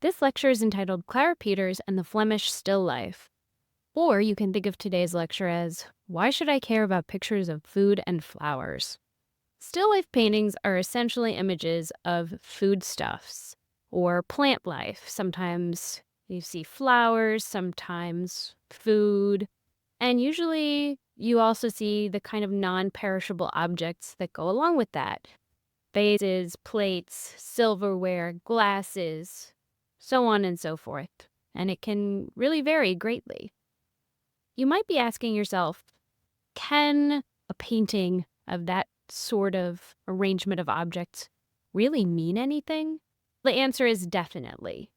This lecture is entitled Clara Peeters and the Flemish Still Life. Or you can think of today's lecture as Why Should I Care About Pictures of Food and Flowers? Still life paintings are essentially images of foodstuffs or plant life. Sometimes you see flowers, sometimes food, and usually you also see the kind of non-perishable objects that go along with that. Vases, plates, silverware, glasses, so on and so forth. And it can really vary greatly. You might be asking yourself, can a painting of that sort of arrangement of objects really mean anything? The answer is definitely.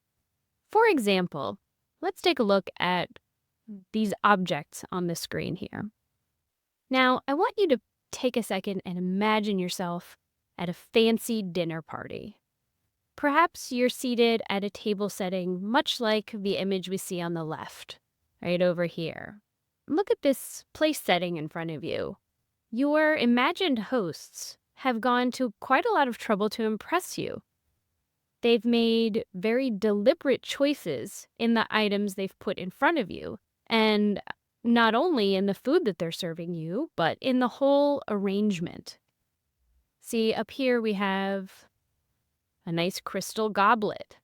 For example, let's take a look at these objects on the screen here. Now, I want you to take a second and imagine yourself at a fancy dinner party. Perhaps you're seated at a table setting much like the image we see on the left, right over here. Look at this place setting in front of you. Your imagined hosts have gone to quite a lot of trouble to impress you. They've made very deliberate choices in the items they've put in front of you, and not only in the food that they're serving you, but in the whole arrangement. See, up here we have a nice crystal goblet.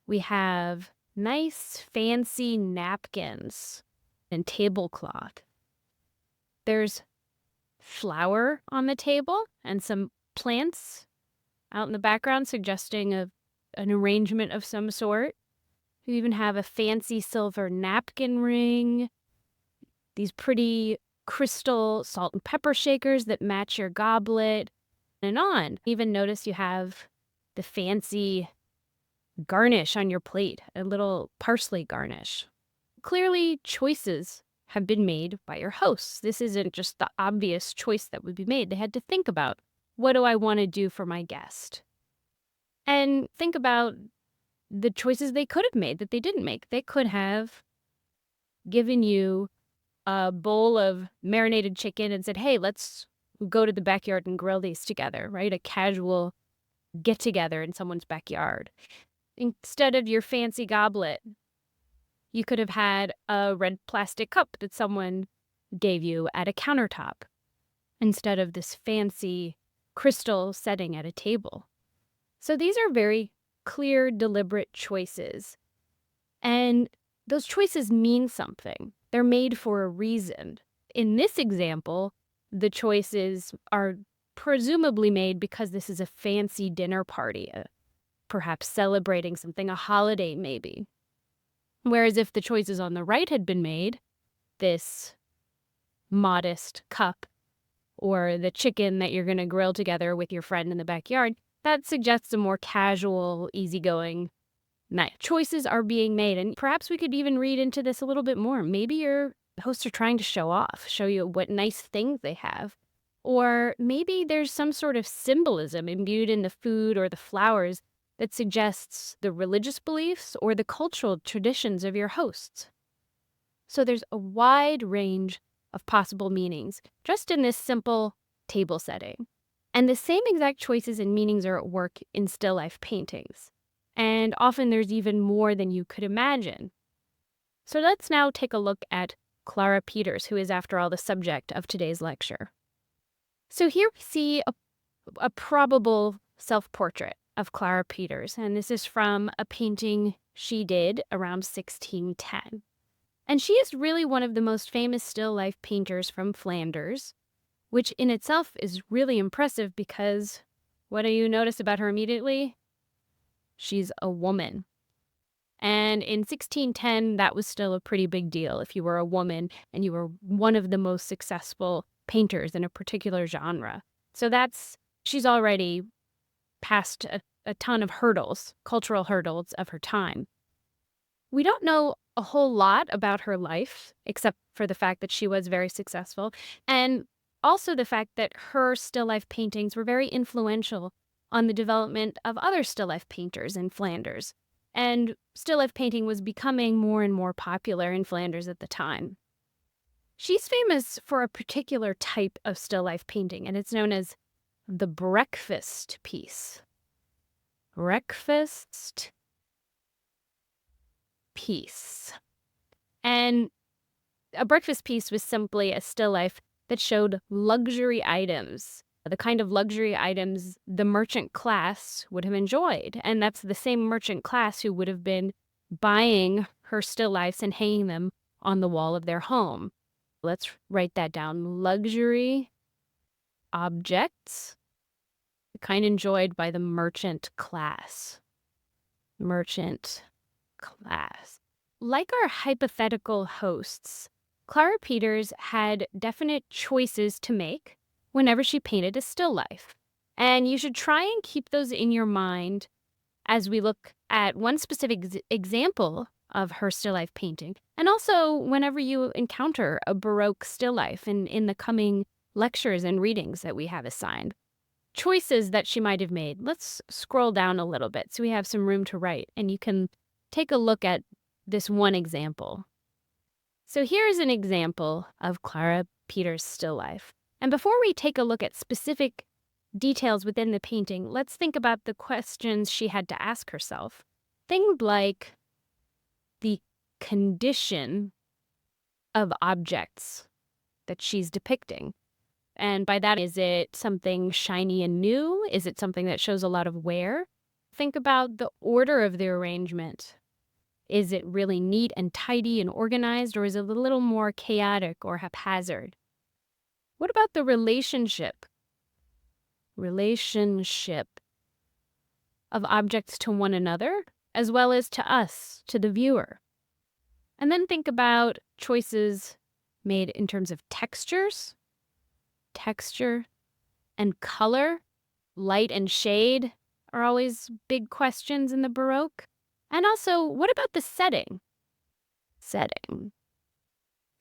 We have nice fancy napkins and tablecloth. There's flour on the table and some plants out in the background suggesting an arrangement of some sort. You even have a fancy silver napkin ring, these pretty crystal salt and pepper shakers that match your goblet, and on. Even notice you have the fancy garnish on your plate, a little parsley garnish. Clearly, choices have been made by your hosts. This isn't just the obvious choice that would be made. They had to think about, what do I want to do for my guest? And think about the choices they could have made that they didn't make. They could have given you a bowl of marinated chicken and said, hey, let's go to the backyard and grill these together, right? A casual get together in someone's backyard. Instead of your fancy goblet, you could have had a red plastic cup that someone gave you at a countertop instead of this fancy crystal setting at a table. So these are very clear, deliberate choices. And those choices mean something. They're made for a reason. In this example, the choices are presumably made because this is a fancy dinner party, perhaps celebrating something, a holiday maybe. Whereas if the choices on the right had been made, this modest cup or the chicken that you're going to grill together with your friend in the backyard, that suggests a more casual, easygoing night. Choices are being made, and perhaps we could even read into this a little bit more. Maybe your hosts are trying to show off, show you what nice things they have. Or maybe there's some sort of symbolism imbued in the food or the flowers that suggests the religious beliefs or the cultural traditions of your hosts. So there's a wide range of possible meanings just in this simple table setting. And the same exact choices and meanings are at work in still life paintings. And often there's even more than you could imagine. So let's now take a look at Clara Peeters, who is, after all, the subject of today's lecture. So here we see a probable self-portrait of Clara Peeters, and this is from a painting she did around 1610. And she is really one of the most famous still life painters from Flanders, which in itself is really impressive because what do you notice about her immediately? She's a woman. And in 1610, that was still a pretty big deal if you were a woman and you were one of the most successful painters in a particular genre. So she's already passed a ton of hurdles, cultural hurdles of her time. We don't know a whole lot about her life, except for the fact that she was very successful, and also the fact that her still life paintings were very influential on the development of other still life painters in Flanders. And still life painting was becoming more and more popular in Flanders at the time. She's famous for a particular type of still life painting, and it's known as the breakfast piece. Breakfast piece. And a breakfast piece was simply a still life that showed luxury items, the kind of luxury items the merchant class would have enjoyed. And that's the same merchant class who would have been buying her still lifes and hanging them on the wall of their home. Let's write that down. Luxury objects, the kind enjoyed by the merchant class. Merchant class. Like our hypothetical hosts, Clara Peeters had definite choices to make whenever she painted a still life. And you should try and keep those in your mind as we look at one specific example of her still life painting, and also whenever you encounter a Baroque still life in the coming lectures and readings that we have assigned. Choices that she might have made. Let's scroll down a little bit so we have some room to write, and you can take a look at this one example. So here's an example of Clara Peeters' still life. And before we take a look at specific details within the painting, let's think about the questions she had to ask herself. Things like the condition of objects that she's depicting. And by that, is it something shiny and new? Is it something that shows a lot of wear? Think about the order of the arrangement. Is it really neat and tidy and organized, or is it a little more chaotic or haphazard? What about the relationship? Relationship of objects to one another, as well as to us, to the viewer. And then think about choices made in terms of textures, texture, and color. Light and shade are always big questions in the Baroque. And also, what about the setting? Setting.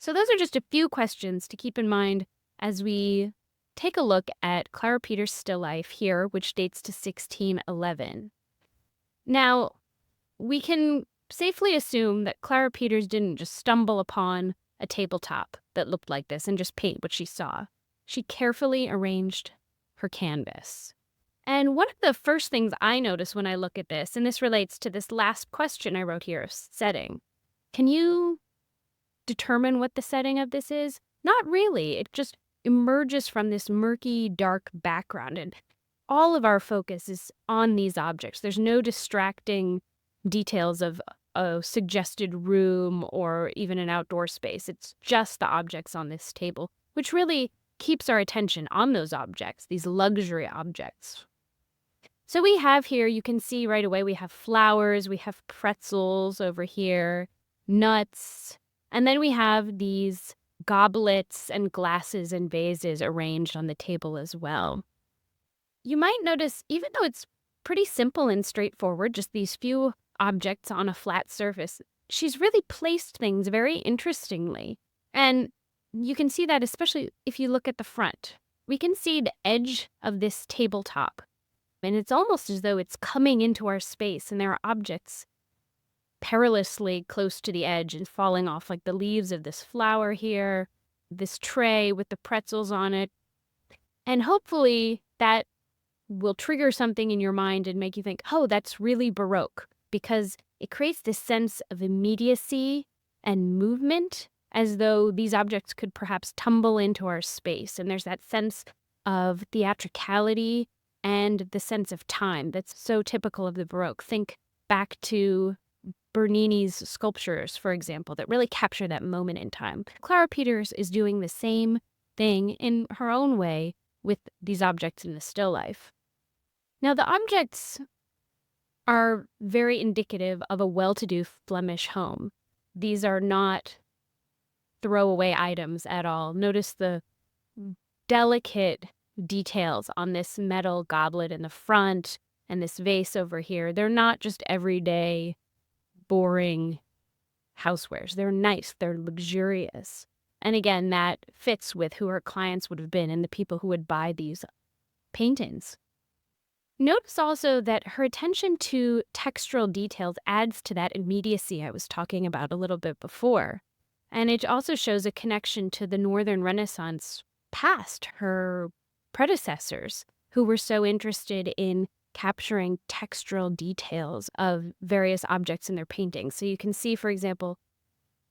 So those are just a few questions to keep in mind as we take a look at Clara Peeters' still life here, which dates to 1611. Now, we can safely assume that Clara Peeters didn't just stumble upon a tabletop that looked like this and just paint what she saw. She carefully arranged her canvas. And one of the first things I notice when I look at this, and this relates to this last question I wrote here, setting. Can you determine what the setting of this is? Not really. It just emerges from this murky, dark background, and all of our focus is on these objects. There's no distracting details of a suggested room or even an outdoor space. It's just the objects on this table, which really keeps our attention on those objects, these luxury objects. So we have here, you can see right away, we have flowers, we have pretzels over here, nuts, and then we have these goblets and glasses and vases arranged on the table as well. You might notice, even though it's pretty simple and straightforward, just these few objects on a flat surface, she's really placed things very interestingly. And you can see that especially if you look at the front. We can see the edge of this tabletop, and it's almost as though it's coming into our space, and there are objects perilously close to the edge and falling off, like the leaves of this flower here, this tray with the pretzels on it. And hopefully that will trigger something in your mind and make you think, oh, that's really Baroque, because it creates this sense of immediacy and movement, as though these objects could perhaps tumble into our space. And there's that sense of theatricality and the sense of time that's so typical of the Baroque. Think back to Bernini's sculptures, for example, that really capture that moment in time. Clara Peeters is doing the same thing in her own way with these objects in the still life. Now, the objects are very indicative of a well-to-do Flemish home. These are not throwaway items at all. Notice the delicate details on this metal goblet in the front and this vase over here. They're not just everyday, boring housewares. They're nice. They're luxurious. And again, that fits with who her clients would have been and the people who would buy these paintings. Notice also that her attention to textural details adds to that immediacy I was talking about a little bit before. And it also shows a connection to the Northern Renaissance past, her predecessors, who were so interested in capturing textural details of various objects in their paintings. So you can see, for example,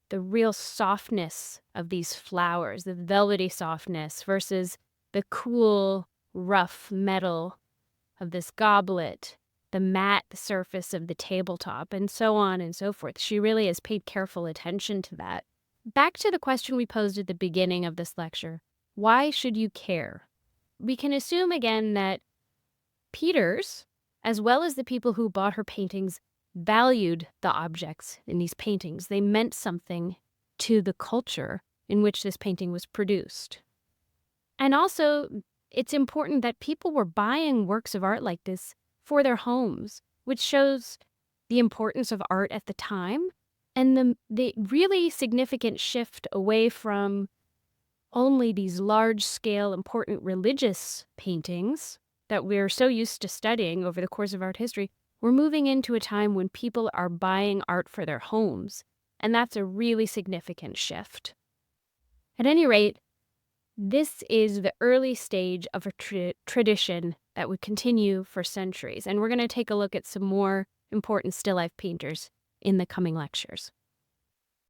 the real softness of these flowers, the velvety softness versus the cool, rough metal of this goblet, the matte surface of the tabletop, and so on and so forth. She really has paid careful attention to that. Back to the question we posed at the beginning of this lecture, why should you care? We can assume again that Peters, as well as the people who bought her paintings, valued the objects in these paintings. They meant something to the culture in which this painting was produced. And also, it's important that people were buying works of art like this for their homes, which shows the importance of art at the time and the really significant shift away from only these large-scale, important religious paintings that we're so used to studying over the course of art history. We're moving into a time when people are buying art for their homes, and that's a really significant shift. At any rate, this is the early stage of a tradition that would continue for centuries, and we're going to take a look at some more important still life painters in the coming lectures.